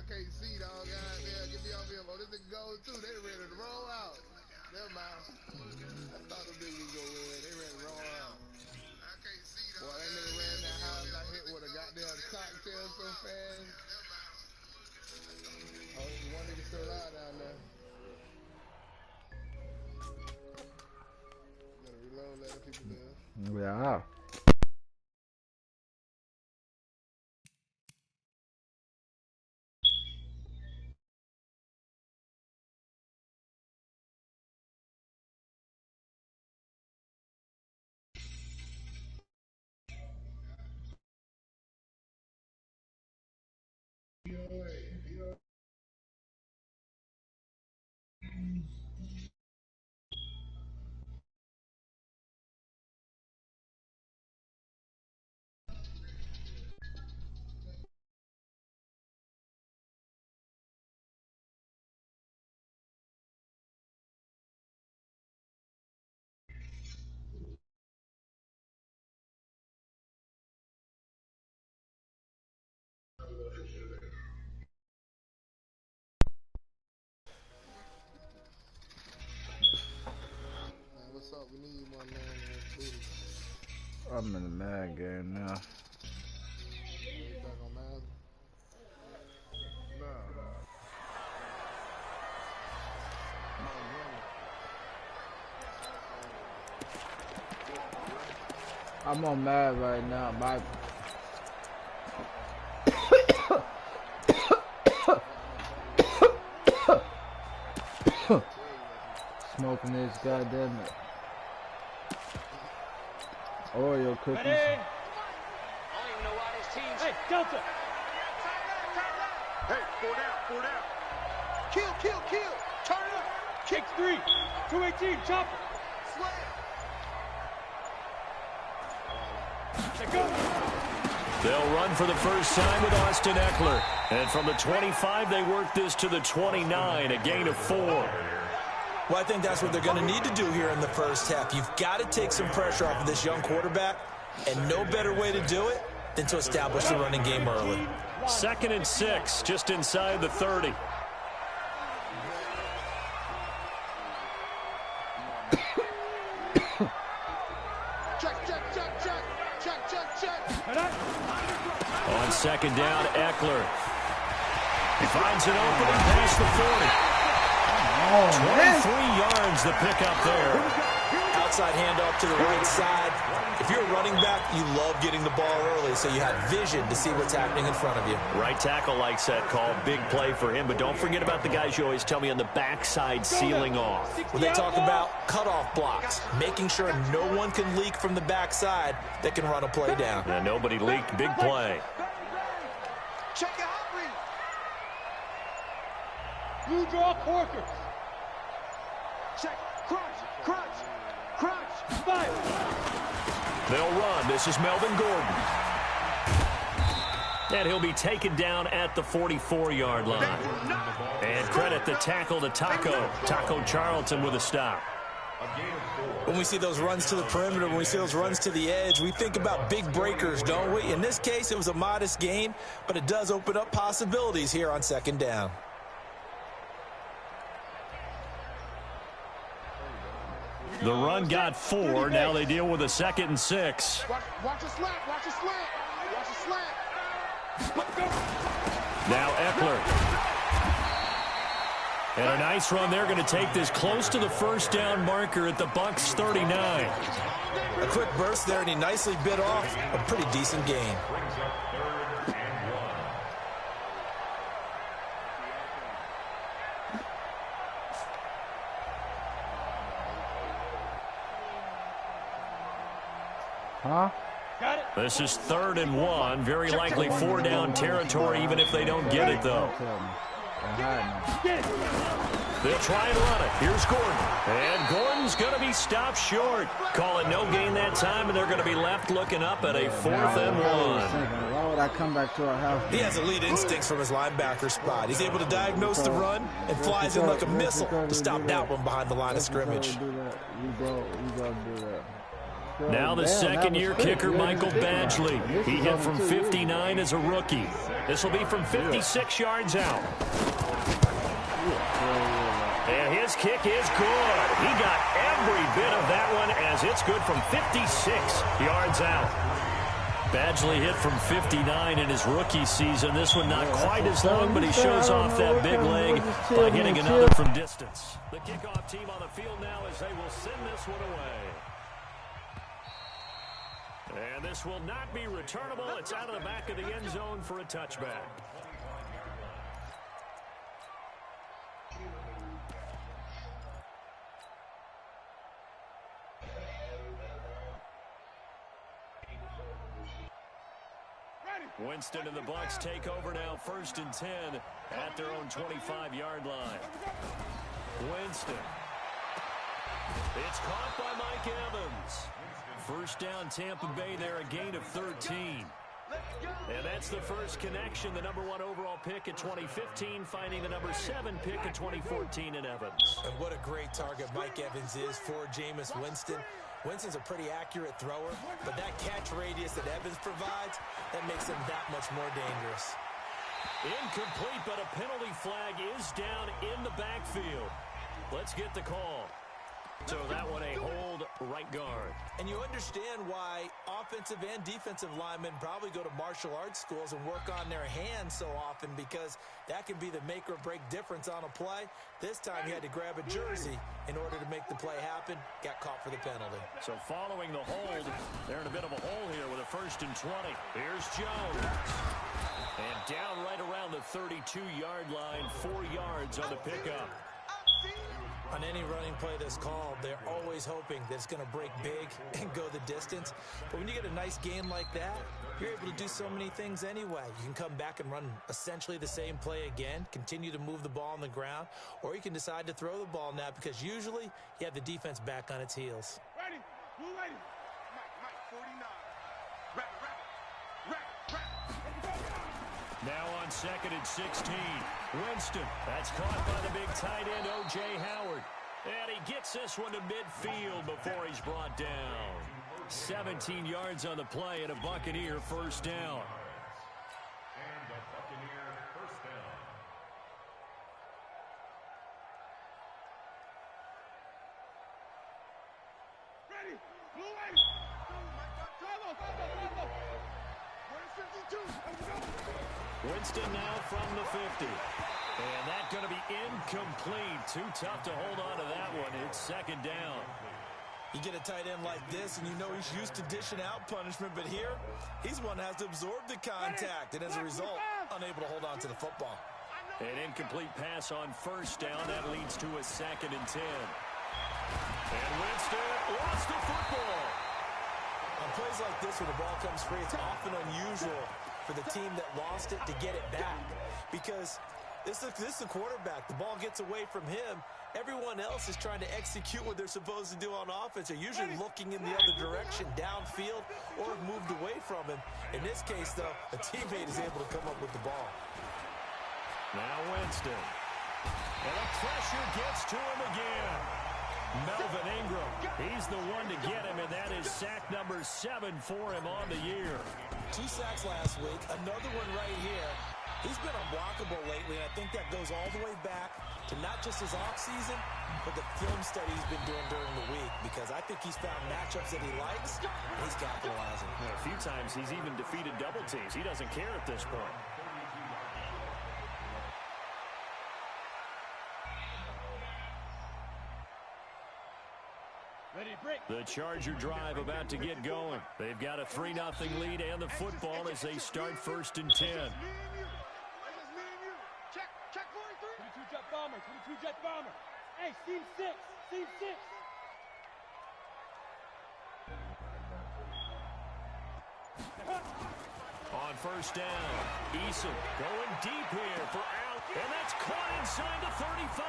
I can't see, dog. Goddamn, get me off here. Oh, this nigga goes too. They ready to roll out. Never mind. I thought them niggas was gonna win. They ready to roll out. I can't see, dog. Boy, that nigga ran that house. Got hit with a goddamn cocktail so fast. Oh, there's one nigga still alive down there. Gotta reload, letting people live. Yeah. What's up? We need one man in this booty. I'm in the mad game now. You back on Madden? No. I'm on mad right now. Smoking this goddamn Oreo cookies. Ready? I don't even know why this team's... Hey, Delta! Hey, 4 down. Kill! Turn it up! Kick 3! 218, chop it! Slam! Go! They'll run for the first time with Austin Eckler. And from the 25, they work this to the 29, a gain of 4. Well, I think that's what they're going to need to do here in the first half. You've got to take some pressure off of this young quarterback, and no better way to do it than to establish the running game early. 2nd and 6, just inside the 30. On 2nd down, Eckler. He finds an opening past the 40. 23 yards the pickup there. Outside handoff to the right side. If you're a running back, you love getting the ball early, so you have vision to see what's happening in front of you. Right tackle likes that call. Big play for him, but don't forget about the guys you always tell me on the backside sealing off. When they talk about cutoff blocks, making sure no one can leak from the backside that can run a play down. And nobody leaked. Big play. Check your hot read. Blue draw Corker. Check. Crunch. Fire. They'll run. This is Melvin Gordon. And he'll be taken down at the 44-yard line. And credit the tackle to Taco Charlton with a stop. When we see those runs to the perimeter, when we see those runs to the edge, we think about big breakers, don't we? In this case, it was a modest gain, but it does open up possibilities here on 2nd down. The run got 4. Now they deal with a 2nd and 6. Watch a slant. Now Eckler. And a nice run. They're going to take this close to the first down marker at the Bucs 39. A quick burst there, and he nicely bit off a pretty decent gain. Huh? Got it. This is 3rd and 1. Very likely 4-down territory, even if they don't get it, though. They'll try and run it. Here's Gordon. And Gordon's going to be stopped short. Call it no gain that time, and they're going to be left looking up at a 4th and 1. Why would I come back to our house? He has elite instincts from his linebacker spot. He's able to diagnose the run and flies in like a missile to stop that one behind the line of scrimmage. You go do that. Now the second-year kicker, Michael Badgley. He hit from 59 as a rookie. This will be from 56 yards out. And his kick is good. He got every bit of that one as it's good from 56 yards out. Badgley hit from 59 in his rookie season. This one not quite as long, but he shows off that big leg by hitting another from distance. The kickoff team on the field now as they will send this one away. And this will not be returnable. It's out of the back of the end zone for a touchback. Winston and the Bucs take over now, 1st and 10 at their own 25-yard line. Winston. It's caught by Mike Evans. First down, Tampa Bay there, a gain of 13. And that's the first connection, the number 1 overall pick in 2015, finding the number 7 pick in 2014 in Evans. And what a great target Mike Evans is for Jameis Winston. Winston's a pretty accurate thrower, but that catch radius that Evans provides, that makes him that much more dangerous. Incomplete, but a penalty flag is down in the backfield. Let's get the call. So that one a hold right guard. And you understand why offensive and defensive linemen probably go to martial arts schools and work on their hands so often, because that can be the make or break difference on a play. This time he had to grab a jersey in order to make the play happen. Got caught for the penalty. So following the hold, they're in a bit of a hole here with a 1st and 20. Here's Jones. And down right around the 32-yard line, 4 yards on the pickup. On any running play that's called, they're always hoping that it's going to break big and go the distance. But when you get a nice game like that, you're able to do so many things anyway. You can come back and run essentially the same play again, continue to move the ball on the ground, or you can decide to throw the ball now, because usually you have the defense back on its heels. Ready, blue lady. Mike, 49. Now on 2nd and 16, Winston. That's caught by the big tight end, O.J. Howard. And he gets this one to midfield before he's brought down. 17 yards on the play and a Buccaneer first down. Ready, blue lady. Bravo. Where's 52? Let's go. Winston now from the 50. And that's going to be incomplete. Too tough to hold on to that one. It's 2nd down. You get a tight end like this, and you know he's used to dishing out punishment, but here, he's one that has to absorb the contact, and as a result, unable to hold on to the football. An incomplete pass on 1st down. That leads to a 2nd and 10. And Winston lost the football. On plays like this, when the ball comes free, it's often unusual for the team that lost it to get it back, because this is the quarterback. The ball gets away from him. Everyone else is trying to execute what they're supposed to do on offense. They're usually looking in the other direction, downfield, or have moved away from him. In this case, though, a teammate is able to come up with the ball. Now Winston. And the pressure gets to him again. Melvin Ingram, he's the one to get him, and that is sack number 7 for him on the year. 2 sacks last week, another one right here. He's been unblockable lately, and I think that goes all the way back to not just his offseason, but the film study he's been doing during the week, because I think he's found matchups that he likes, and he's capitalizing. Yeah, a few times he's even defeated double teams. He doesn't care at this point. The Charger drive about to get going. They've got a 3-0 lead and the football as they start 1st and 10. Check 43. 22 jet bomber. Hey, Steve 6. On 1st down, Eason going deep here for out, and that's caught inside the 35.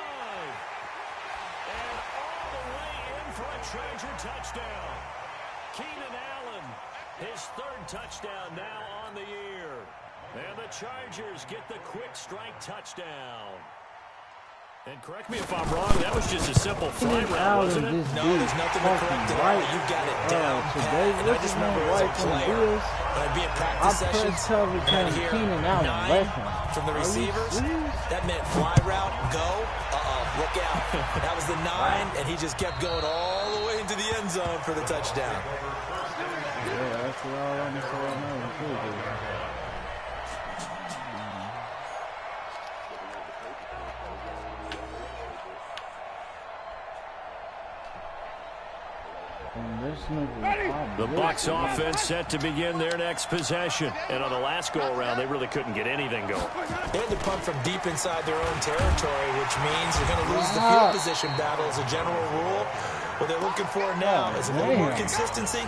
And all the way in for a Charger touchdown. Keenan Allen, his 3rd touchdown now on the year. And the Chargers get the quick strike touchdown. And correct me if I'm wrong, that was just a simple fly route, wasn't it? No, there's nothing to correct at all. You got it down. And I just remember as a player, when I'd be in practice sessions, and I'd hear 9 from the receivers, that meant fly route, go, look out. That was the 9, and he just kept going all the way into the end zone for the touchdown. Yeah, that's what all I'm saying. The Bucs offense set to begin their next possession. And on the last go-around, they really couldn't get anything going. They had to punt from deep inside their own territory, which means they're going to lose the field position battle as a general rule. What they're looking for now is a little more consistency.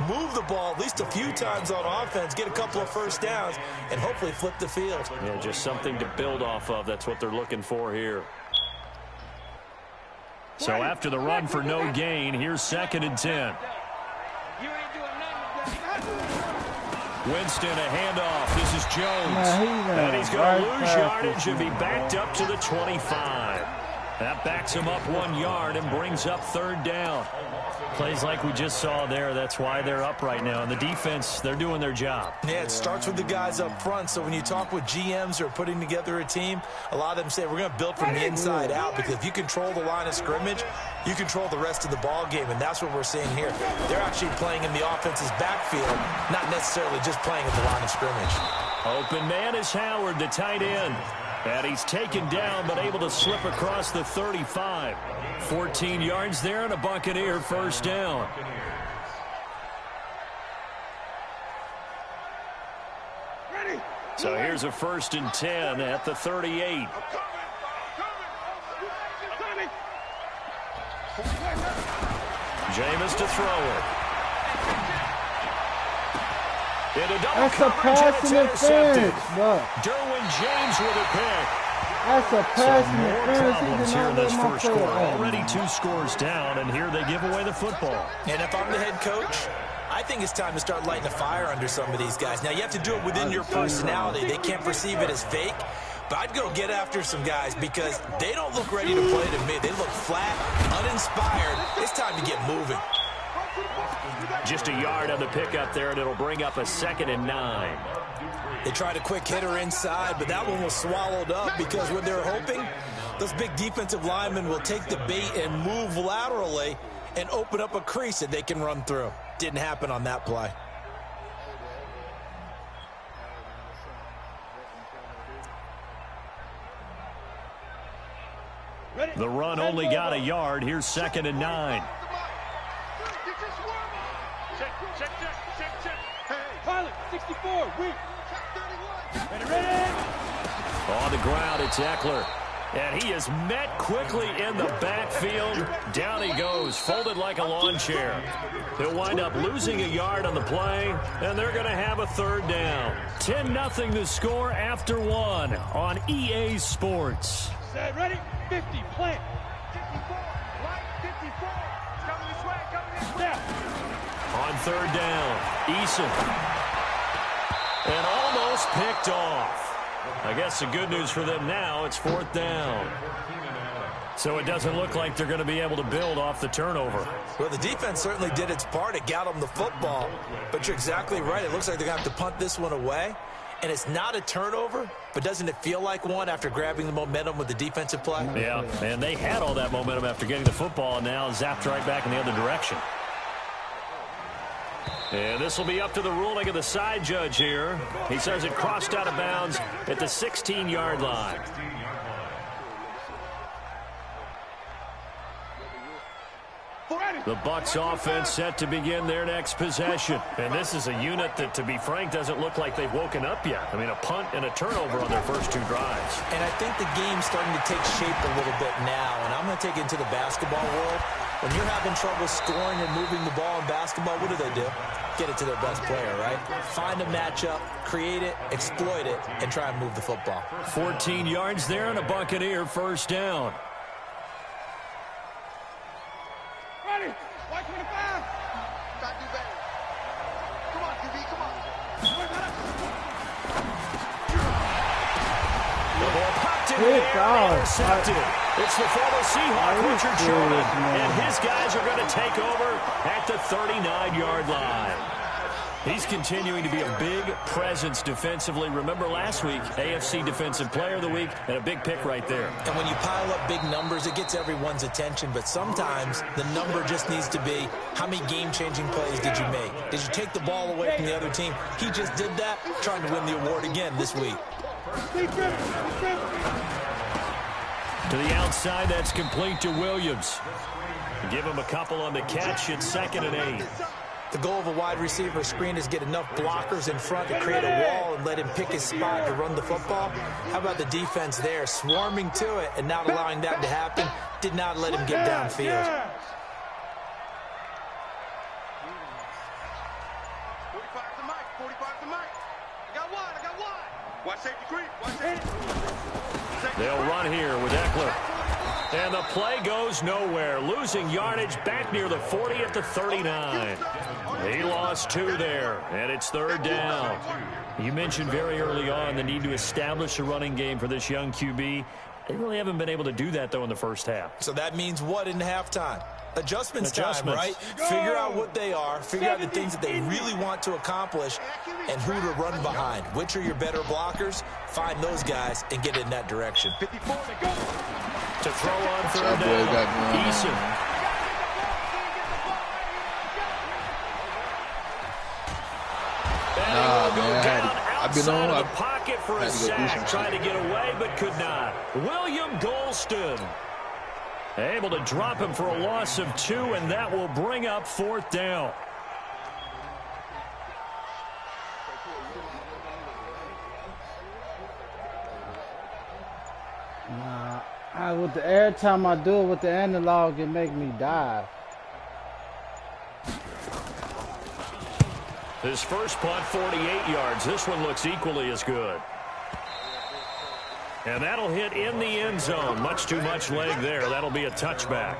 Move the ball at least a few times on offense, get a couple of first downs, and hopefully flip the field. Yeah, just something to build off of. That's what they're looking for here. So after the run for no gain, here's 2nd and 10. Winston, a handoff. This is Jones. And he's going to lose yardage and be backed up to the 25. That backs him up 1 yard and brings up 3rd down. Plays like we just saw there. That's why they're up right now. And the defense, they're doing their job. Yeah, it starts with the guys up front. So when you talk with GMs who are putting together a team, a lot of them say we're going to build from the inside out, because if you control the line of scrimmage, you control the rest of the ball game, and that's what we're seeing here. They're actually playing in the offense's backfield, not necessarily just playing at the line of scrimmage. Open man is Howard, the tight end. And he's taken down, but able to slip across the 35. 14 yards there and a Buccaneer first down. So here's a 1st and 10 at the 38. Jameis to throw it. That's a pass interference, bro. Derwin James with a pick. That's a pass interference. Problems here in this first quarter. Already 2 scores down, and here they give away the football. And if I'm the head coach, I think it's time to start lighting a fire under some of these guys. Now, you have to do it within your personality. They can't perceive it as fake. But I'd go get after some guys, because they don't look ready to play to me. They look flat, uninspired. It's time to get moving. Just a yard on the pickup there, and it'll bring up a 2nd and 9. They tried a quick hitter inside, but that one was swallowed up, because when they're hoping, those big defensive linemen will take the bait and move laterally and open up a crease that they can run through. Didn't happen on that play. The run only got a yard. Here's 2nd and 9. Pilot, 64, weak. On the ground, it's Eckler. And he is met quickly in the backfield. Down he goes, folded like a lawn chair. He'll wind up losing a yard on the play, and they're going to have a 3rd down. 10-0 the score after 1 on EA Sports. Set, ready, 50, plant. 54, right, 54. Coming this way, coming this way. On 3rd down, Eason. And almost picked off. I guess the good news for them now, it's 4th down. So it doesn't look like they're going to be able to build off the turnover. Well, the defense certainly did its part. It got them the football. But you're exactly right. It looks like they're going to have to punt this one away. And it's not a turnover, but doesn't it feel like one after grabbing the momentum with the defensive play? Yeah, and they had all that momentum after getting the football, and now zapped right back in the other direction. And this will be up to the ruling of the side judge here. He says it crossed out of bounds at the 16-yard line. The Bucs offense set to begin their next possession. And this is a unit that, to be frank, doesn't look like they've woken up yet. I mean, a punt and a turnover on their first 2 drives. And I think the game's starting to take shape a little bit now. And I'm going to take it into the basketball world. When you're having trouble scoring or moving the ball in basketball, what do? Get it to their best player, right? Find a matchup, create it, exploit it, and try and move the football. 14 yards there and a Buccaneer first down. Ready, 125. Try to do better. Come on, QB, come on. The ball popped in the air and intercepted. It's the former Seahawk, Richard Sherman, and his guys are going to take over at the 39-yard line. He's continuing to be a big presence defensively. Remember last week, AFC Defensive Player of the Week, and a big pick right there. And when you pile up big numbers, it gets everyone's attention. But sometimes the number just needs to be, how many game-changing plays did you make? Did you take the ball away from the other team? He just did that, trying to win the award again this week. To the outside, that's complete to Williams. Give him a couple on the catch. It's 2nd and 8. The goal of a wide receiver screen is get enough blockers in front to create a wall and let him pick his spot to run the football. How about the defense there, swarming to it and not allowing that to happen? Did not let him get downfield. 45 to Mike, 45 to Mike. I got one. Watch safety creep, watch safety. They'll run here with Eckler. And the play goes nowhere. Losing yardage back near the 40 at the 39. He lost 2 there, and it's 3rd down. You mentioned very early on the need to establish a running game for this young QB. They really haven't been able to do that, though, in the first half. So that means what in halftime? Adjustments time, right? Figure out what they are, figure out the things that they really want to accomplish, and who to run behind. Which are your better blockers? Find those guys and get in that direction. 54 to go. To throw on 3rd down, Eason. I've been on the pocket for a sack, trying to get away, but could not. William Golston able to drop him for a loss of 2, and that will bring up 4th down. Every time I do it with the analog, it make me dive. His first punt, 48 yards. This one looks equally as good. And that'll hit in the end zone. Much too much leg there. That'll be a touchback.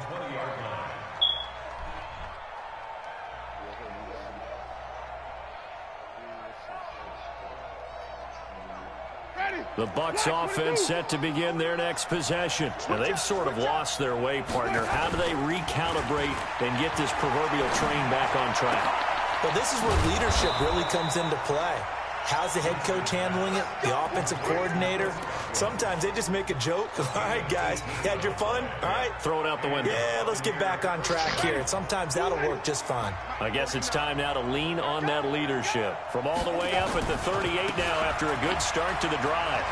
The Bucs offense set to begin their next possession. And they've sort of lost their way, partner. How do they recalibrate and get this proverbial train back on track? Well, this is where leadership really comes into play. How's the head coach handling it? The offensive coordinator? Sometimes they just make a joke. All right, guys, you had your fun? All right. Throw it out the window. Yeah, let's get back on track here. And sometimes that'll work just fine. I guess it's time now to lean on that leadership. From all the way up at the 38 now after a good start to the drive.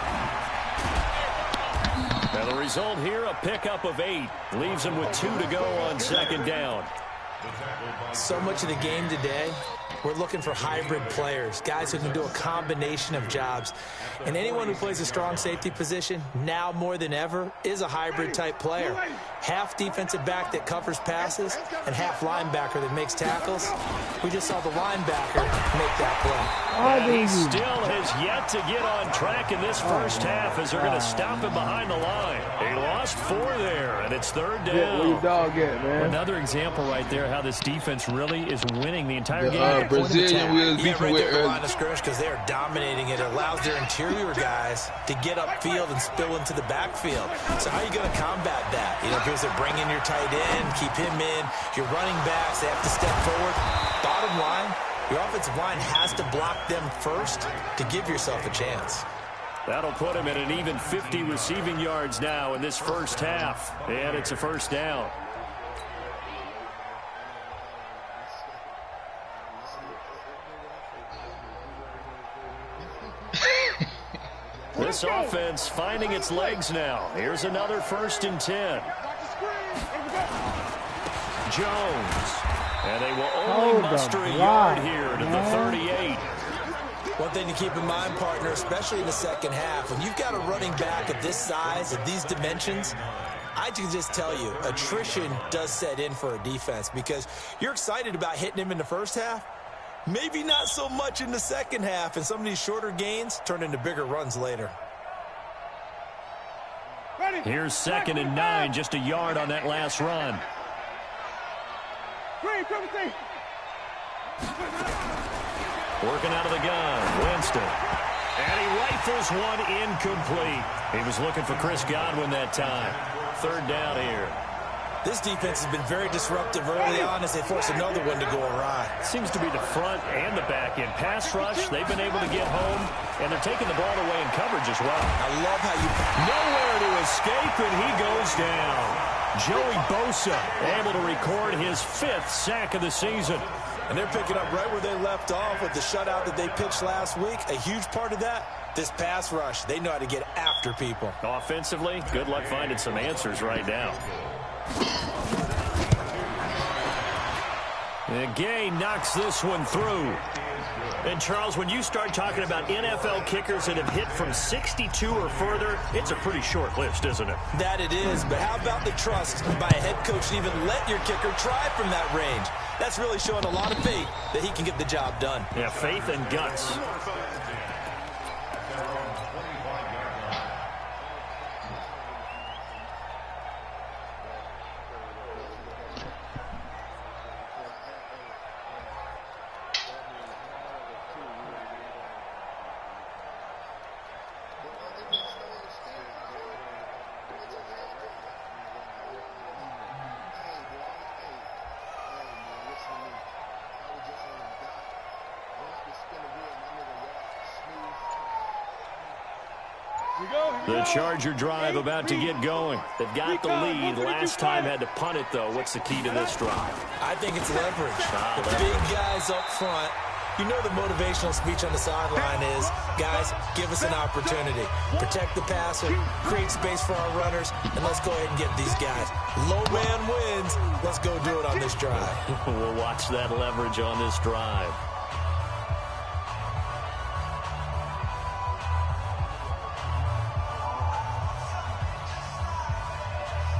Now the result here, a pickup of 8. Leaves them with 2 to go on 2nd down. So much of the game today, we're looking for hybrid players, guys who can do a combination of jobs. And anyone who plays a strong safety position, now more than ever, is a hybrid-type player. Half defensive back that covers passes and half linebacker that makes tackles. We just saw the linebacker make that play. And he still has yet to get on track in this first half as they're going to stop him behind the line. He lost 4 there, and it's 3rd down. Where your dog at, man? Another example right there how this defense really is winning the entire game. Brazilian we was beefing with earlier. Line of scrimmage because they are dominating it. It allows their interior guys to get upfield and spill into the backfield. So how are you going to combat that? You know, if it bring in your tight end, keep him in, your running backs, they have to step forward. Bottom line, your offensive line has to block them first to give yourself a chance. That'll put him at an even 50 receiving yards now in this first half. And it's a 1st down. This offense finding its legs now. Here's another 1st and 10. Jones. And they will only muster a yard here to the 38. One thing to keep in mind, partner, especially in the second half, when you've got a running back of this size, of these dimensions, I can just tell you, attrition does set in for a defense because you're excited about hitting him in the first half. Maybe not so much in the second half, and some of these shorter gains turn into bigger runs later. Here's 2nd and 9, just a yard on that last run. Working out of the gun, Winston. And he rifles one incomplete. He was looking for Chris Godwin that time. third down here. This defense has been very disruptive early on as they force another one to go awry. Seems to be the front and the back end. Pass rush, they've been able to get home, and they're taking the ball away in coverage as well. I love how you... Nowhere to escape, and he goes down. Joey Bosa able to record his 5th sack of the season. And they're picking up right where they left off with the shutout that they pitched last week. A huge part of that, this pass rush. They know how to get after people. Offensively, good luck finding some answers right now. And Gay knocks this one through. And, Charles, when you start talking about NFL kickers that have hit from 62 or further, it's a pretty short list, isn't it? That it is, but how about the trust by a head coach to even let your kicker try from that range? That's really showing a lot of faith that he can get the job done. Yeah, faith and guts. The Charger drive about to get going. They've got the lead. Last time had to punt it, though. What's the key to this drive? I think it's leverage. The big guys up front. You know the motivational speech on the sideline is, guys, give us an opportunity. Protect the passer, create space for our runners, and let's go ahead and get these guys. Low man wins. Let's go do it on this drive. We'll watch that leverage on this drive.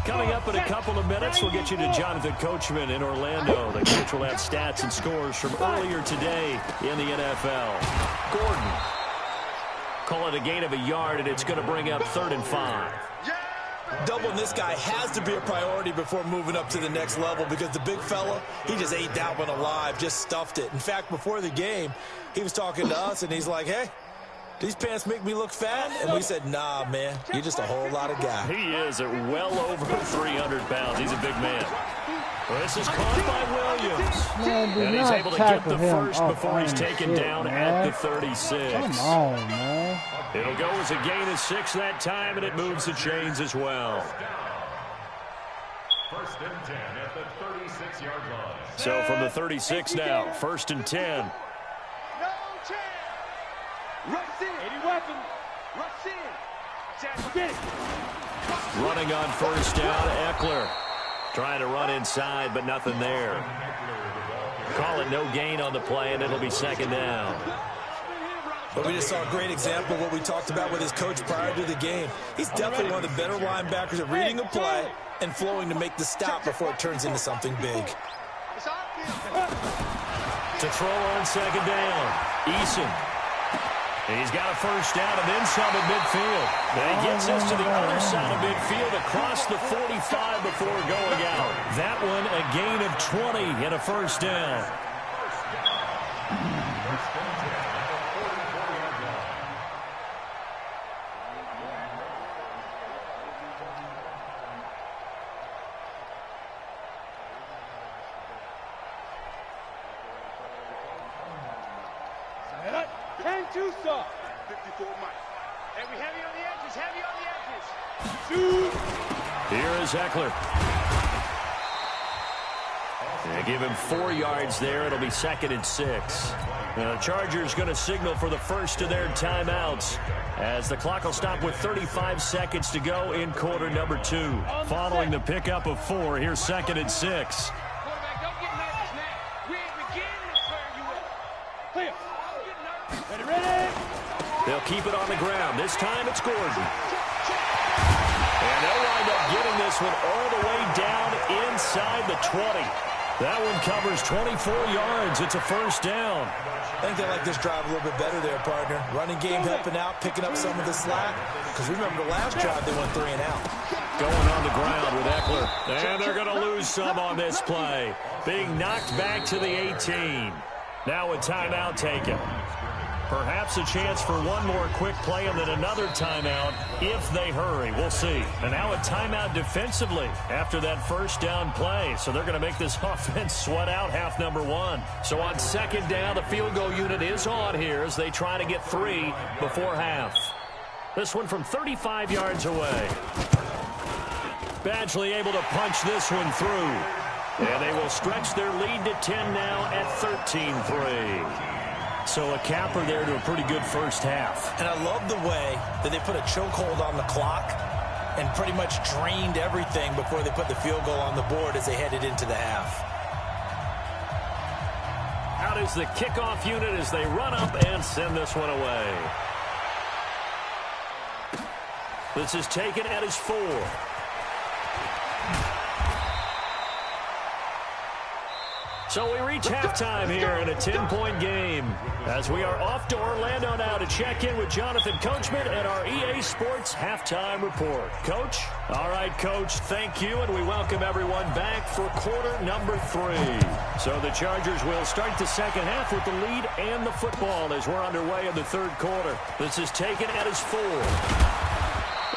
Coming up in a couple of minutes, we'll get you to Jonathan Coachman in Orlando. The coach will have stats and scores from earlier today in the NFL. Gordon, call it a gain of a yard, and it's going to bring up 3rd and 5. Doubling this guy has to be a priority before moving up to the next level because the big fella, he just ate that one alive, just stuffed it. In fact, before the game, he was talking to us, and he's like, hey, these pants make me look fat? And we said, nah, man, you're just a whole lot of guy. He is at well over 300 pounds. He's a big man. This is caught by Williams. Man, and he's able to get the first before he's taken down at the 36. Come on, man. It'll go as a gain of 6 that time, and it moves the chains as well. 1st and 10 at the 36-yard line. So from the 36 now, 1st and 10. Rush in. 80 weapons. Rush in. Get it. Running on 1st down, Eckler. Trying to run inside, but nothing there. Call it no gain on the play, and it'll be 2nd down. But we just saw a great example of what we talked about with his coach prior to the game. He's definitely one of the better linebackers at reading a play and flowing to make the stop before it turns into something big. To throw on 2nd down, Eason. And he's got a 1st down and then some at midfield. And he gets us to the other side of midfield across the 45 before going out. That one a gain of 20 and a 1st down. Too soft. 54 Mike. And we heavy on the edges, heavy on the edges. Here is Eckler. They give him 4 yards there. It'll be 2nd and 6. The Chargers going to signal for the first of their timeouts as the clock will stop with 35 seconds to go in quarter number 2. Following the pickup of 4, here's 2nd and 6. Quarterback, don't get nervous now. We're at the beginning of clearing you up. Clear. They'll keep it on the ground. This time it's Gordon. And they'll wind up getting this one all the way down inside the 20. That one covers 24 yards. It's a 1st down. I think they like this drive a little bit better there, partner. Running game helping out, picking up some of the slack. Because remember the last drive, they went 3 and out. Going on the ground with Eckler. And they're going to lose some on this play. Being knocked back to the 18. Now a timeout taken. Perhaps a chance for one more quick play and then another timeout if they hurry. We'll see. And now a timeout defensively after that first down play. So they're going to make this offense sweat out half number one. So on second down, the field goal unit is on here as they try to get 3 before half. This one from 35 yards away. Badgley able to punch this one through. And they will stretch their lead to 10 now at 13-3. So a capper there to a pretty good first half. And I love the way that they put a chokehold on the clock and pretty much drained everything before they put the field goal on the board as they headed into the half. Out is the kickoff unit as they run up and send this one away. This is taken at his 4. So we reach halftime here in a 10-point game as we are off to Orlando now to check in with Jonathan Coachman at our EA Sports Halftime Report. Coach? All right, Coach, thank you, and we welcome everyone back for quarter number 3. So the Chargers will start the second half with the lead and the football as we're underway in the third quarter. This is taken at his 4.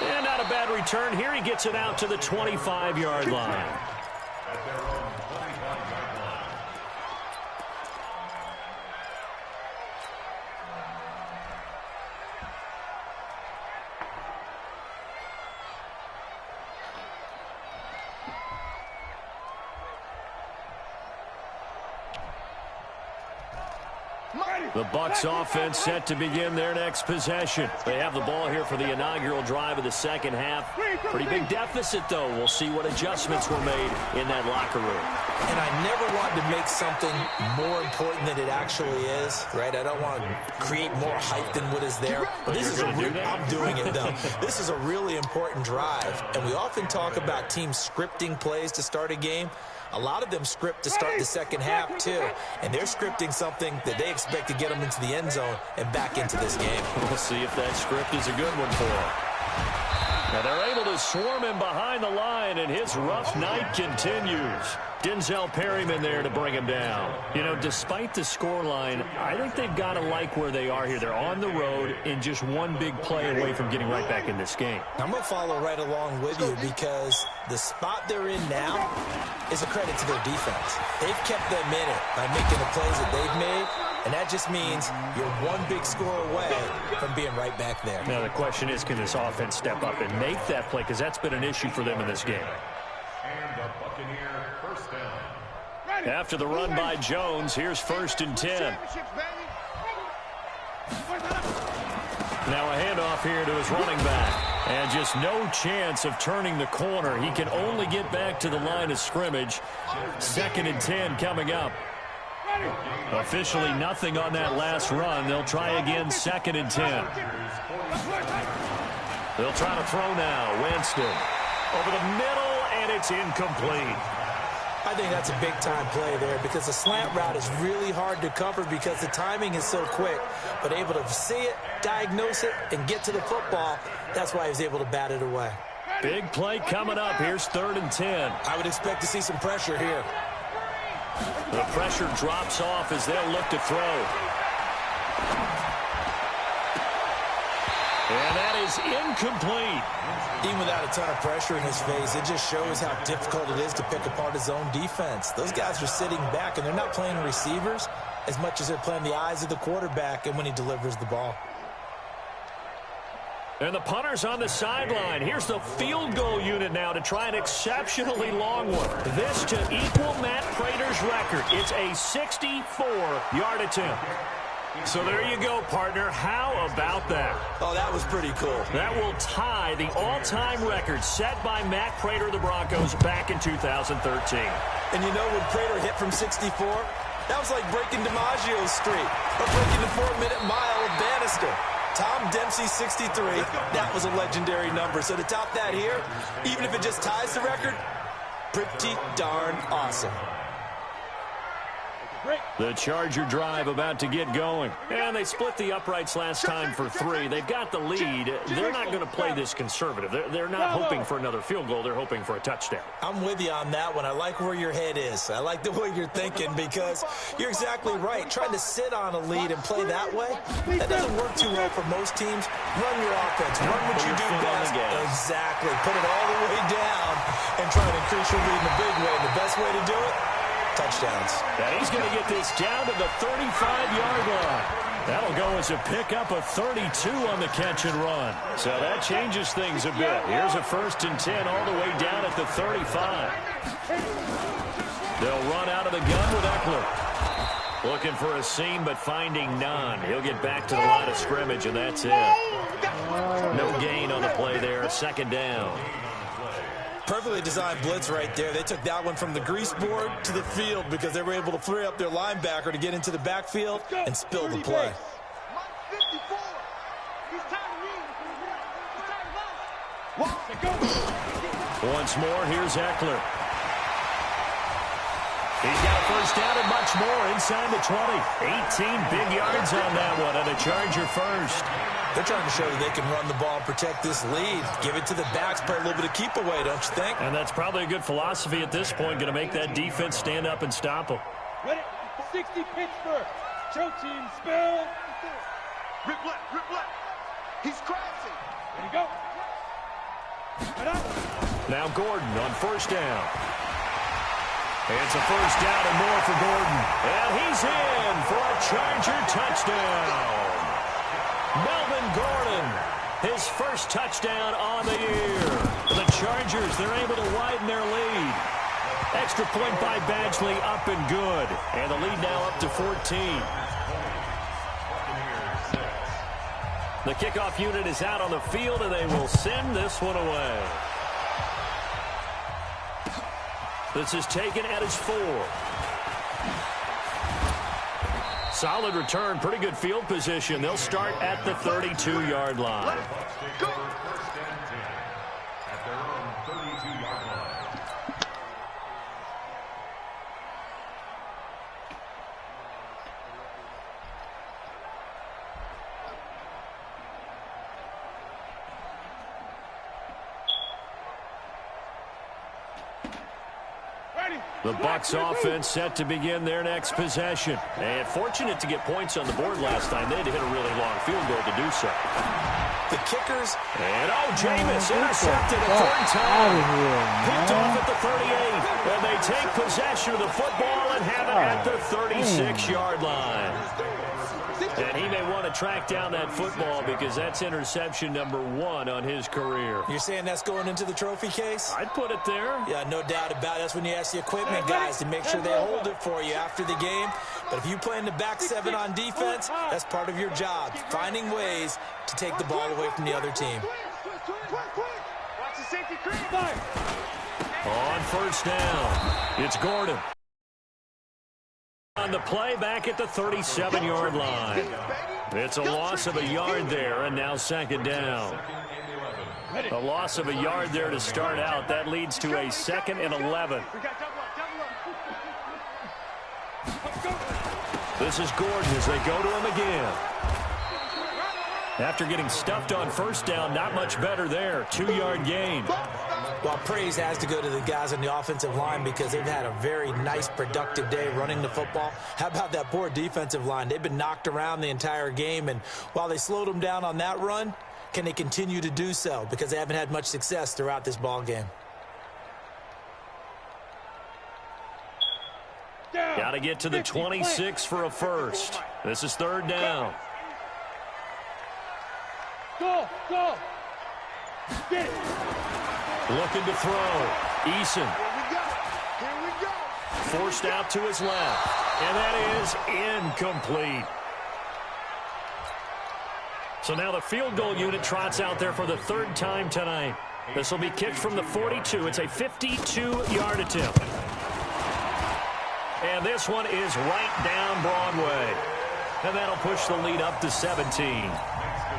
And not a bad return here. He gets it out to the 25-yard line. The Bucs offense set to begin their next possession. They have the ball here for the inaugural drive of the second half. Pretty big deficit, though. We'll see what adjustments were made in that locker room. And I never want to make something more important than it actually is, right? I don't want to create more hype than what is there. But this is I'm doing it, though. This is a really important drive. And we often talk about teams scripting plays to start a game. A lot of them script to start the second half, too. And they're scripting something that they expect to get them into the end zone and back into this game. We'll see if that script is a good one for them. Now they're able to swarm him behind the line, and his rough night continues. Denzel Perryman there to bring him down. You know, despite the scoreline, I think they've got to like where they are here. They're on the road and just one big play away from getting right back in this game. I'm going to follow right along with you because the spot they're in now is a credit to their defense. They've kept them in it by making the plays that they've made, and that just means you're one big score away from being right back there. Now the question is, can this offense step up and make that play? Because that's been an issue for them in this game. And the Buccaneer first down. After the run by Jones, here's 1st and 10. Now a handoff here to his running back. And just no chance of turning the corner. He can only get back to the line of scrimmage. 2nd and 10 coming up. Officially nothing on that last run. They'll try again, 2nd and 10. They'll try to throw now. Winston over the middle, and it's incomplete. I think that's a big-time play there because the slant route is really hard to cover because the timing is so quick. But able to see it, diagnose it, and get to the football, that's why he was able to bat it away. Big play coming up. Here's 3rd and 10. I would expect to see some pressure here. The pressure drops off as they'll look to throw. And that is incomplete. Even without a ton of pressure in his face, it just shows how difficult it is to pick apart his own defense. Those guys are sitting back, and they're not playing receivers as much as they're playing the eyes of the quarterback and when he delivers the ball. And the punter's on the sideline. Here's the field goal unit now to try an exceptionally long one. This to equal Matt Prater's record. It's a 64-yard attempt. So there you go, partner. How about that? Oh, that was pretty cool. That will tie the all-time record set by Matt Prater of the Broncos back in 2013. And you know when Prater hit from 64? That was like breaking DiMaggio's streak or breaking the 4-minute mile of Bannister. Tom Dempsey, 63. That was a legendary number. So to top that here, even if it just ties the record, pretty darn awesome. The Charger drive about to get going. And they split the uprights last time for 3. They've got the lead. They're not going to play this conservative. They're not hoping for another field goal. They're hoping for a touchdown. I'm with you on that one. I like where your head is. I like the way you're thinking because you're exactly right. Trying to sit on a lead and play that way, that doesn't work too well for most teams. Run your offense. Run what you do best. Exactly. Put it all the way down and try to increase your lead in a big way. And the best way to do it, touchdowns. And he's going to get this down to the 35-yard line. That'll go as a pickup of 32 on the catch and run. So that changes things a bit. Here's a 1st and 10 all the way down at the 35. They'll run out of the gun with Eckler. Looking for a seam, but finding none. He'll get back to the line of scrimmage, and that's it. No gain on the play there. 2nd down. Perfectly designed blitz right there. They took that one from the grease board to the field because they were able to free up their linebacker to get into the backfield and spill the play. Once more, here's Eckler. He's got a 1st down and much more inside the 20. 18 big yards on that one, and a Charger 1st. They're trying to show that they can run the ball and protect this lead. Give it to the backs, play a little bit of keep away, don't you think? And that's probably a good philosophy at this point, going to make that defense stand up and stop them. Ready? 60 Pittsburgh. Show team spell. Rip left. He's crashing. There you go. Now Gordon on 1st down. It's a 1st down and more for Gordon. And he's in for a Charger touchdown. Melvin Gordon, his 1st touchdown on the year. The Chargers, they're able to widen their lead. Extra point by Badgley, up and good. And the lead now up to 14. The kickoff unit is out on the field, and they will send this one away. This is taken at his 4. Solid return, pretty good field position. They'll start at the 32-yard line. Go. At their own 32-yard line. The Bucs offense set to begin their next possession. And fortunate to get points on the board last time. They had to hit a really long field goal to do so. The kickers. And Jameis intercepted a 3rd time. Picked off at the 38. And they take possession of the football and have it at the 36-yard line. And he may want to track down that football because that's interception number 1 on his career. You're saying that's going into the trophy case? I'd put it there. Yeah, no doubt about it. That's when you ask the equipment guys to make sure they hold it for you after the game. But if you play in the back 7 on defense, that's part of your job, finding ways to take the ball away from the other team. Watch the safety creep. On 1st down, it's Gordon. On the play back at the 37-yard line. It's a loss of a yard there, and now 2nd down. A loss of a yard there to start out. That leads to a 2nd and 11. This is Gordon as they go to him again. After getting stuffed on 1st down, not much better there. 2-yard gain. Well, praise has to go to the guys on the offensive line because they've had a very nice, productive day running the football. How about that poor defensive line? They've been knocked around the entire game, and while they slowed them down on that run, can they continue to do so? Because they haven't had much success throughout this ball game. Got to get to the 26 for a 1st. This is 3rd down. Go. Get it. Looking to throw. Eason. Here we go. Forced out to his left. And that is incomplete. So now the field goal unit trots out there for the 3rd time tonight. This will be kicked from the 42. It's a 52-yard attempt. And this one is right down Broadway. And that'll push the lead up to 17.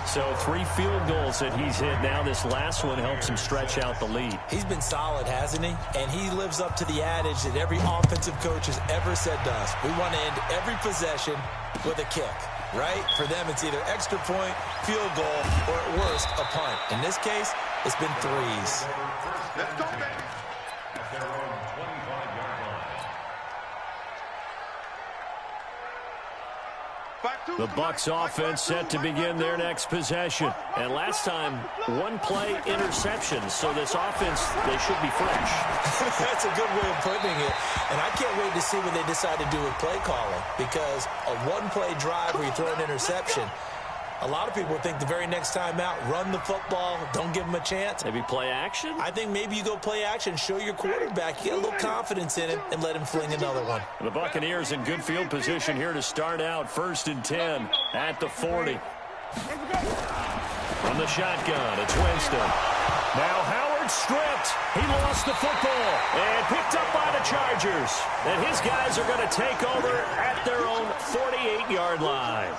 So 3 field goals that he's hit now. This last one helps him stretch out the lead. He's been solid, hasn't he? And he lives up to the adage that every offensive coach has ever said to us. We want to end every possession with a kick, right? For them, it's either extra point, field goal, or at worst, a punt. In this case, it's been 3s. Let's go, baby. At their own 25-yard line. The Bucs offense set to begin their next possession. And last time, 1 play interception. So this offense, they should be fresh. That's a good way of putting it. And I can't wait to see what they decide to do with play calling. Because a 1-play drive where you throw an interception, a lot of people think the very next time out, run the football, don't give them a chance. Maybe play action? I think maybe you go play action, show your quarterback, get a little confidence in him, and let him fling another one. The Buccaneers in good field position here to start out. 1st and 10 at the 40. From the shotgun, it's Winston. Now Howard stripped. He lost the football and picked up by the Chargers. And his guys are going to take over at their own 48-yard line.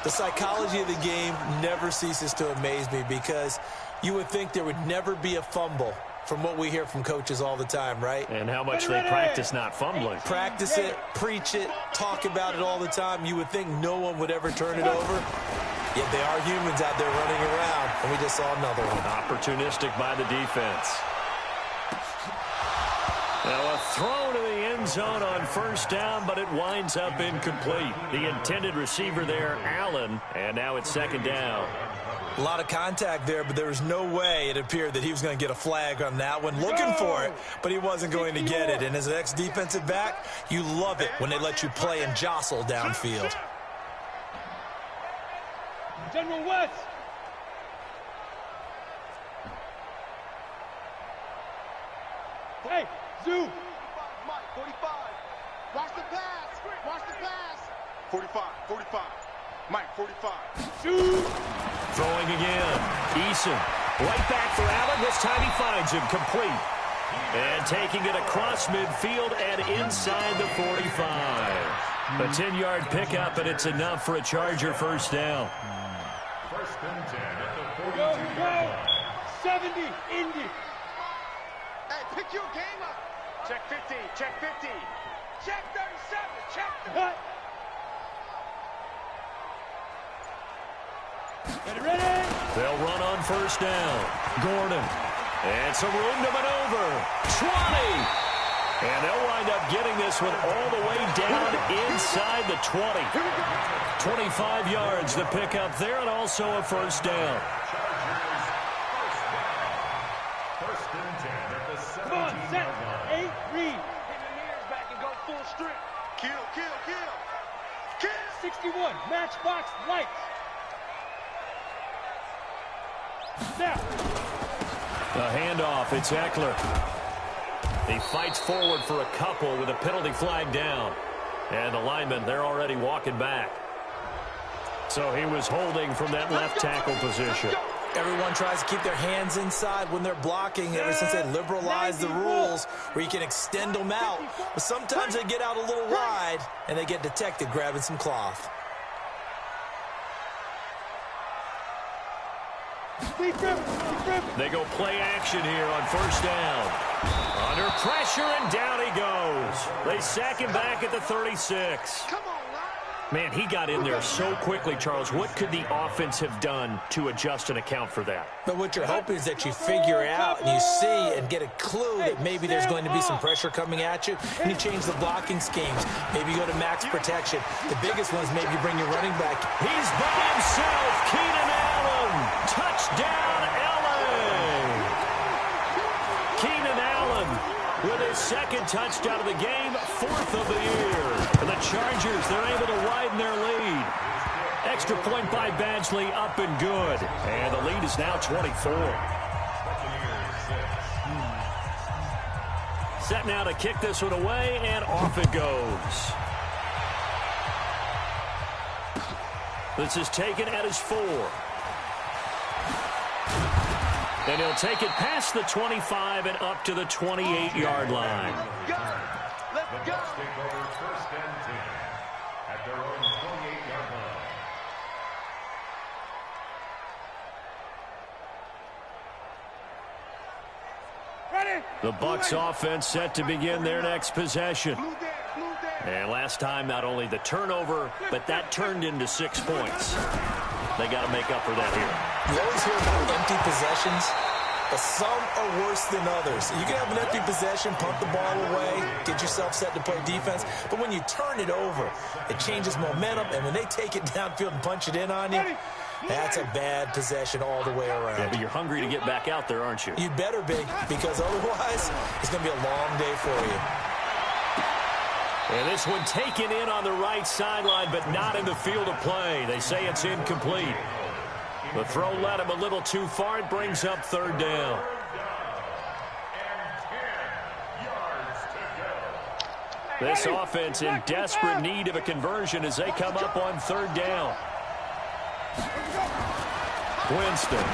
The psychology of the game never ceases to amaze me because you would think there would never be a fumble from what we hear from coaches all the time, right? And how much they practice not fumbling. Practice it, preach it, talk about it all the time. You would think no one would ever turn it over. Yet they are humans out there running around, and we just saw another one. Opportunistic by the defense. Now a throw to the end zone on 1st down, but it winds up incomplete. The intended receiver there, Allen, and now it's 2nd down. A lot of contact there, but there was no way it appeared that he was going to get a flag on that one. Looking for it, but he wasn't going to get it. And as an ex-defensive back, you love it when they let you play and jostle downfield. General West. Hey, Zoo. Mike, 45. Watch the pass. Watch the pass. 45, 45. Mike, 45. Zoo. Throwing again. Eason. Right back for Allen. This time he finds him complete. And taking it across midfield and inside the 45. A 10-yard pickup, and it's enough for a Charger 1st down. 1st and 10 at the 42-yard Go, line. 70, Indy. Hey, pick your game up. Check 50, check 50. Check 37, check 30. Ready? They'll run on 1st down. Gordon. And some room to maneuver. 20. And they'll wind up getting this one all the way down inside the 20. 25 yards to pick up there, and also a 1st down. First and 10 at the Come on, set. 17-yard line. 8, read. Get the mirrors back and go full strip. Kill, kill, kill. Kill. 61, matchbox lights. Now. The handoff, it's Eckler. He fights forward for a couple with a penalty flag down. And the linemen, they're already walking back. So he was holding from that left tackle position. Everyone tries to keep their hands inside when they're blocking ever since they liberalized the rules where you can extend them out. But sometimes they get out a little wide and they get detected grabbing some cloth. They go play action here on 1st down. Under pressure, and down he goes. They sack him back at the 36. Come on, Man, he got in there so quickly, Charles. What could the offense have done to adjust and account for that? But what you're hoping is that you figure out and you see and get a clue that maybe there's going to be some pressure coming at you, and you change the blocking schemes. Maybe you go to max protection. The biggest one is maybe you bring your running back. He's by himself. Keenan Allen. Touchdown, LA. Keenan Allen with his 2nd touchdown of the game, 4th of the year. And the Chargers, they're able to widen their lead. Extra point by Badgley, up and good. And the lead is now 24. Set now to kick this one away, and off it goes. This is taken at his 4. And he'll take it past the 25 and up to the 28-yard line. Go. Let's The go. Bucs take over 1st and 10 at their own 28-yard line. The Bucs offense set to begin their next possession. And last time, not only the turnover, but that turned into 6 points. They got to make up for that here. You always hear about empty possessions, but some are worse than others. You can have an empty possession, pump the ball away, get yourself set to play defense, but when you turn it over, it changes momentum, and when they take it downfield and punch it in on you, that's a bad possession all the way around. Yeah, but you're hungry to get back out there, aren't you? You'd better be, because otherwise, it's going to be a long day for you. And this one taken in on the right sideline, but not in the field of play. They say it's incomplete. The throw led him a little too far. It brings up third down. This offense in desperate need of a conversion as they come up on third down. Winston.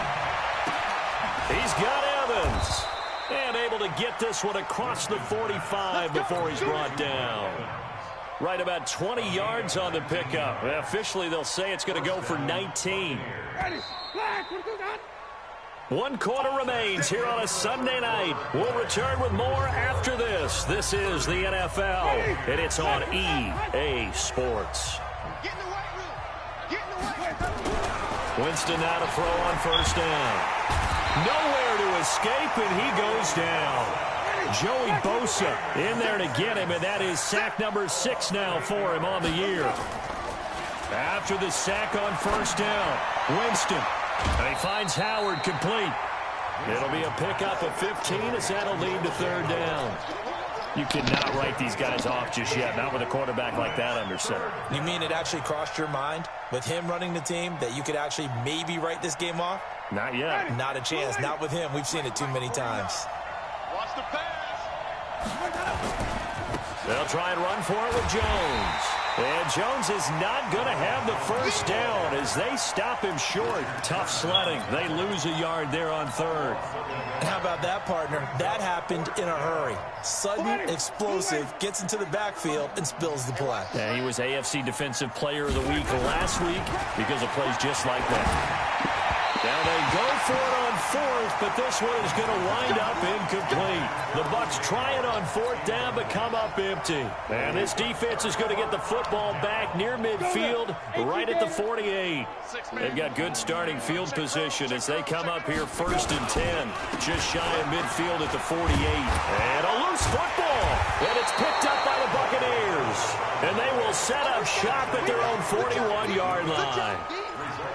He's got Evans. And able to get this one across the 45 before he's brought down. Right about 20 yards on the pickup. Officially, they'll say it's going to go for 19. 1 quarter remains here on a Sunday night. We'll return with more after this. This is the NFL, and it's on EA Sports. Winston now to throw on first down. Nowhere to escape, and he goes down. Joey Bosa in there to get him, and that is sack number 6 now for him on the year. After the sack on first down, Winston. And he finds Howard complete. It'll be a pickup of 15 as that'll lead to third down. You cannot write these guys off just yet, not with a quarterback like that under center. You mean it actually crossed your mind with him running the team that you could actually maybe write this game off? Not yet. Not a chance. Not with him. We've seen it too many times. Watch the pass. They'll try and run for it with Jones. And Jones is not going to have the first down as they stop him short. Tough sledding. They lose a yard there on third. How about that, partner? That happened in a hurry. Sudden, explosive, gets into the backfield, and spills the play. Yeah, he was AFC Defensive Player of the Week last week because of plays just like that. Now they go for it on fourth, but this one is going to wind up incomplete. The Bucs try it on fourth down, but come up empty. And this defense is going to get the football back near midfield, right at the 48. They've got good starting field position as they come up here first and 10, just shy of midfield at the 48. And a loose football, and it's picked up by the Buccaneers. And they will set up shop at their own 41-yard line.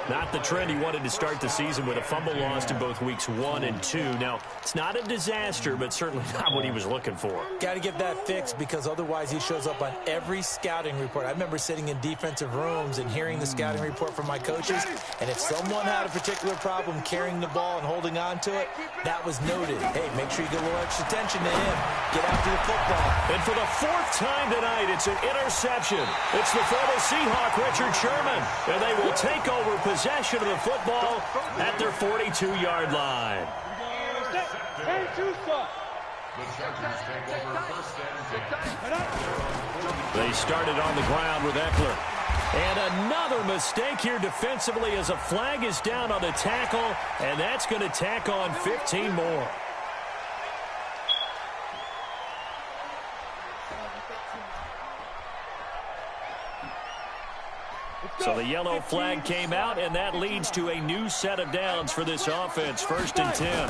Not the trend he wanted to start the season with a fumble lost in both weeks 1 and 2. Now, it's not a disaster, but certainly not what he was looking for. Got to get that fixed because otherwise he shows up on every scouting report. I remember sitting in defensive rooms and hearing the scouting report from my coaches, and if someone had a particular problem carrying the ball and holding on to it, that was noted. Hey, make sure you get a little extra attention to him. Get after the football. And for the 4th time tonight, it's an interception. It's the former Seahawk, Richard Sherman, and they will take over possession of the football at their 42-yard line. They started on the ground with Eckler. And another mistake here defensively as a flag is down on the tackle, and that's going to tack on 15 more. So the yellow flag came out, and that leads to a new set of downs for this offense. 1st and 10.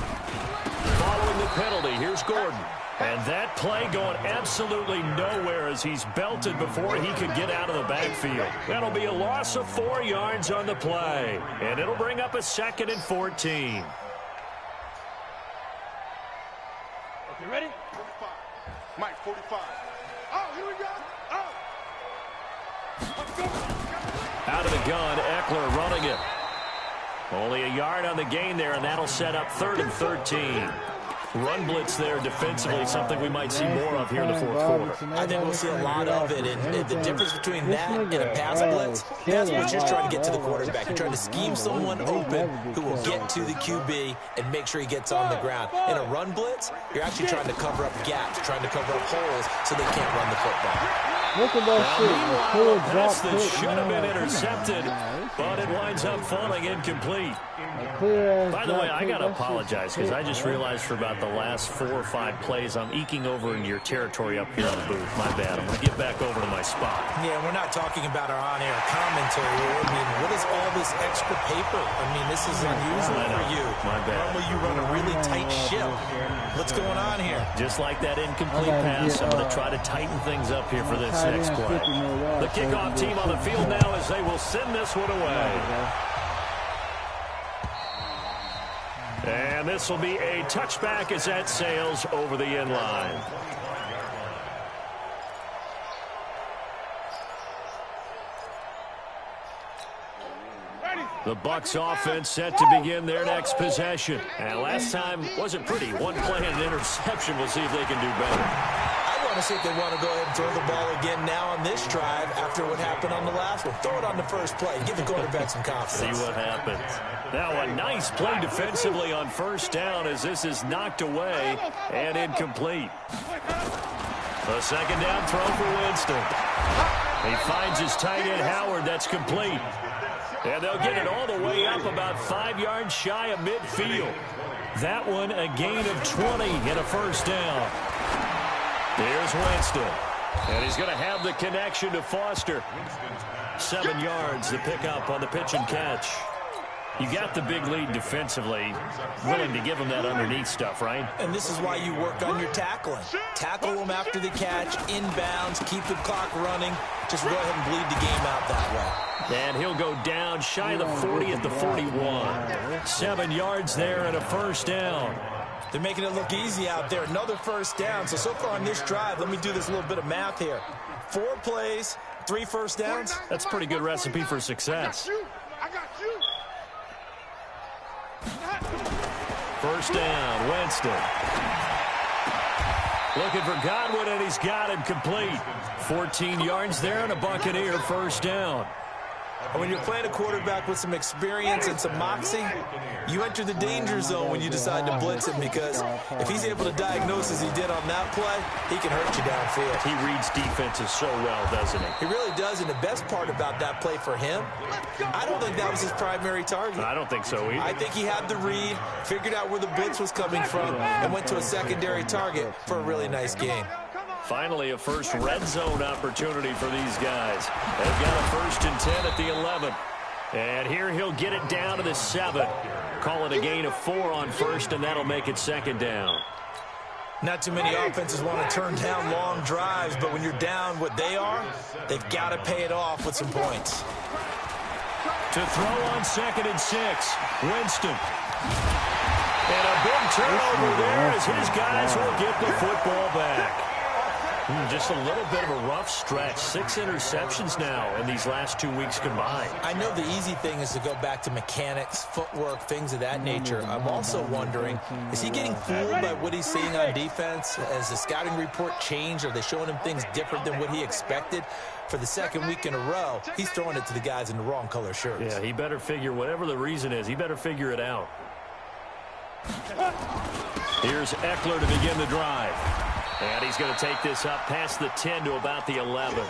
Following the penalty, here's Gordon. And that play going absolutely nowhere as he's belted before he could get out of the backfield. That'll be a loss of 4 yards on the play. And it'll bring up a 2nd and 14. Okay, ready? 45. Mike, 45. Oh, here we go. Out of the gun, Eckler running it. Only a yard on the gain there, and that'll set up 3rd and 13. Run blitz there defensively, something we might see more of here in the 4th quarter. I think we'll see a lot of it, and the difference between that and a pass blitz, pass blitz, you're just trying to get to the quarterback. You're trying to scheme someone open who will get to the QB and make sure he gets on the ground. In a run blitz, you're actually trying to cover up gaps, trying to cover up holes so they can't run the football. Look at that shit. A pass that should have been intercepted, but it winds up falling incomplete. By the way, I got to apologize because I just realized for about the last 4 or 5 plays, I'm eking over into your territory up here in the booth. My bad. I'm going to get back over to my spot. Yeah, we're not talking about our on-air commentary here. I mean, what is all this extra paper? I mean, this is unusual for you. My bad. Normally you run a really tight ship. What's going on here? Just like that incomplete pass, I'm going to try to tighten things up here for this next play. The kickoff team on the field now as they will send this one away. And this will be a touchback as that sails over the end line. The Bucs offense set to begin their next possession. And last time wasn't pretty. One play and an interception. We'll see if they can do better. I want to see if they want to go ahead and throw the ball again now on this drive after what happened on the last one. Throw it on the first play. Give the quarterback some confidence. See what happens. Now a nice play defensively on first down as this is knocked away and incomplete. A second down throw for Winston. He finds his tight end Howard. That's complete. And they'll get it all the way up about 5 yards shy of midfield. That one a gain of 20 and a first down. Here's Winston. And he's going to have the connection to Foster. 7 yards the pickup on the pitch and catch. You got the big lead defensively, willing to give them that underneath stuff, right? And this is why you work on your tackling. Tackle them after the catch, inbounds, keep the clock running. Just go ahead and bleed the game out that way. And he'll go down shy of the 40 at the 41. 7 yards there and a first down. They're making it look easy out there. Another first down. So far on this drive, let me do this little bit of math here. 4 plays, 3 first downs. That's a pretty good recipe for success. I got you. First down, Winston. Looking for Godwin, and he's got him complete. 14 yards there and a Buccaneer first down. And when you're playing a quarterback with some experience and some moxie, you enter the danger zone when you decide to blitz him, because if he's able to diagnose as he did on that play, he can hurt you downfield. He reads defenses so well, doesn't he? He really does, and the best part about that play for him, I don't think that was his primary target. I don't think so either. I think he had the read, figured out where the blitz was coming from, and went to a secondary target for a really nice game. Finally, a first red zone opportunity for these guys. They've got a 1st and 10 at the 11. And here he'll get it down to the 7. Call it a gain of 4 on first, and that'll make it second down. Not too many offenses want to turn down long drives, but when you're down what they are, they've got to pay it off with some points. To throw on 2nd and 6, Winston. And a big turnover there as his guys will get the football back. Just a little bit of a rough stretch. 6 interceptions now in these last 2 weeks combined. I know the easy thing is to go back to mechanics, footwork, things of that nature. I'm also wondering, is he getting fooled by what he's seeing on defense? Has the scouting report changed? Are they showing him things different than what he expected? For the 2nd week in a row, he's throwing it to the guys in the wrong color shirts. Yeah, he better figure, whatever the reason is, he better figure it out. Here's Eckler to begin the drive. And he's going to take this up past the 10 to about the 11.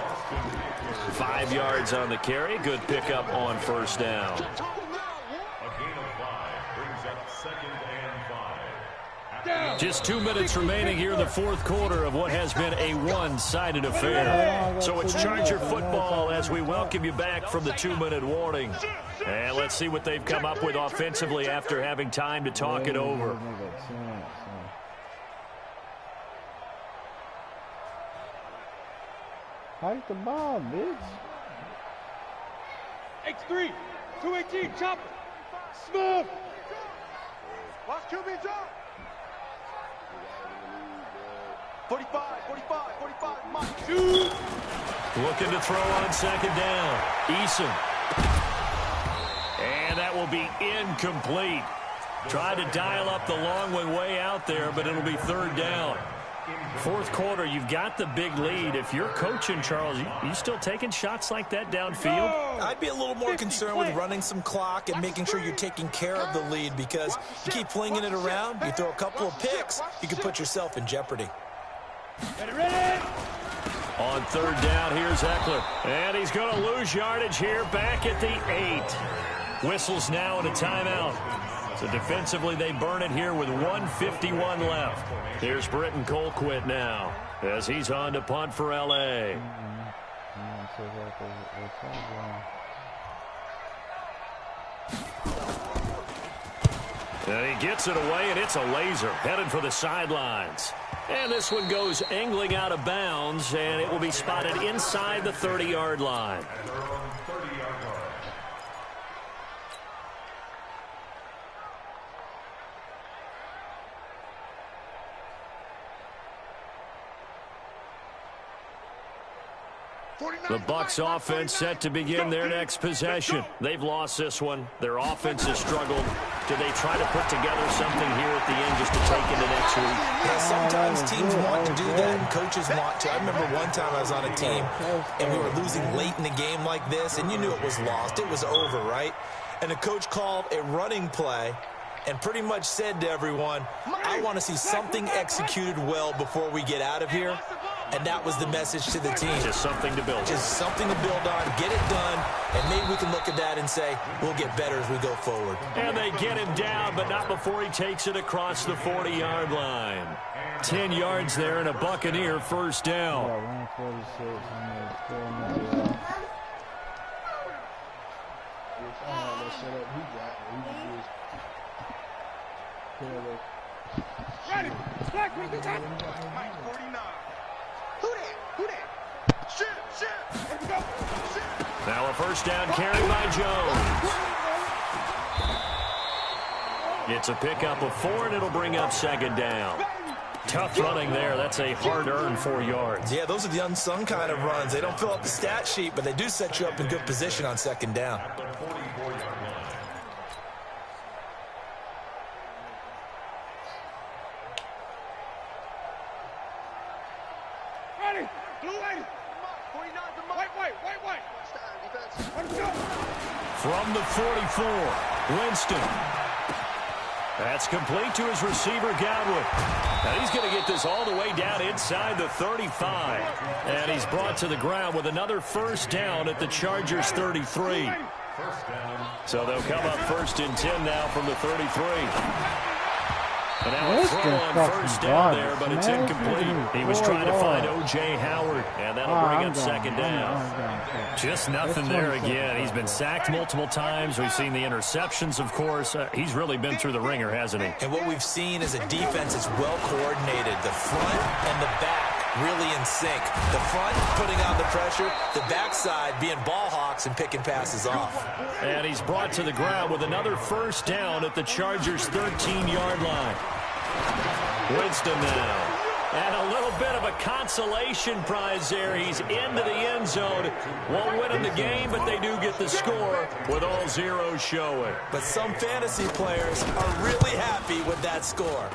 5 yards on the carry. Good pickup on first down. A gain of 5 brings up 2nd and 5. Just 2 minutes remaining here in the 4th quarter of what has been a one-sided affair. So it's Charger football as we welcome you back from the 2-minute warning. And let's see what they've come up with offensively after having time to talk it over. Hike the ball, bitch. X3, 218, chopper. Smooth. Watch QB drop. 45, Mike. Looking to throw on 2nd down. Eason. And that will be incomplete. Tried to dial up the long one way out there, but it'll be 3rd down. 4th quarter, you've got the big lead. If you're coaching, Charles, you still taking shots like that downfield? I'd be a little more concerned with running some clock and making sure you're taking care of the lead, because you keep flinging it around, you throw a couple of picks, you can put yourself in jeopardy. On 3rd down, here's Eckler. And he's going to lose yardage here back at the 8. Whistles now and a timeout. So defensively, they burn it here with 1:51 left. Here's Britton Colquitt now as he's on to punt for L.A. And he gets it away, and it's a laser headed for the sidelines. And this one goes angling out of bounds, and it will be spotted inside the 30-yard line. The Bucs offense set to begin their next possession. They've lost this one. Their offense has struggled. Do they try to put together something here at the end just to take into next week? Yeah, sometimes teams want to do that and coaches want to. I remember one time I was on a team and we were losing late in the game like this, and you knew it was lost. It was over, right? And the coach called a running play and pretty much said to everyone, I want to see something executed well before we get out of here. And that was the message to the team. Just something to build. Just something to build on, get it done, and maybe we can look at that and say, we'll get better as we go forward. And they get him down, but not before he takes it across the 40-yard line. 10 yards there and a Buccaneer first down. Ready. Black, we can Mike 49. Who that? Shoot. Let's go. Shoot. Now a first down carry by Jones. It's a pickup of 4, and it'll bring up second down. Tough running there. That's a hard-earned 4 yards. Yeah, those are the unsung kind of runs. They don't fill up the stat sheet, but they do set you up in good position on second down. Ready. Blue lady. 49 to Mike. Wait. Let's go. From the 44, Winston. That's complete to his receiver, Godwin. And he's going to get this all the way down inside the 35. And he's brought to the ground with another first down at the Chargers' 33. So they'll come up first and 10 now from the 33. And now a throw on first down there, but it's incomplete. He was trying to find O.J. Howard, and that'll bring up second down. Just nothing there again. He's been sacked multiple times. We've seen the interceptions, of course. He's really been through the ringer, hasn't he? And what we've seen is a defense that's well coordinated. The front and the back really in sync. The front putting on the pressure, the backside being ball hawks and picking passes off. And he's brought to the ground with another first down at the Chargers' 13-yard line. Winston now. And a little bit of a consolation prize there. He's into the end zone. Won't win him the game, but they do get the score with all zeros showing. But some fantasy players are really happy with that score.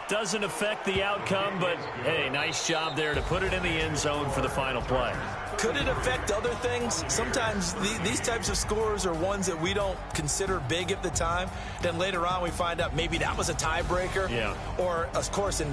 Doesn't affect the outcome, but, hey, nice job there to put it in the end zone for the final play. Could it affect other things? Sometimes these types of scores are ones that we don't consider big at the time. Then later on we find out maybe that was a tiebreaker. Yeah. Or, of course, in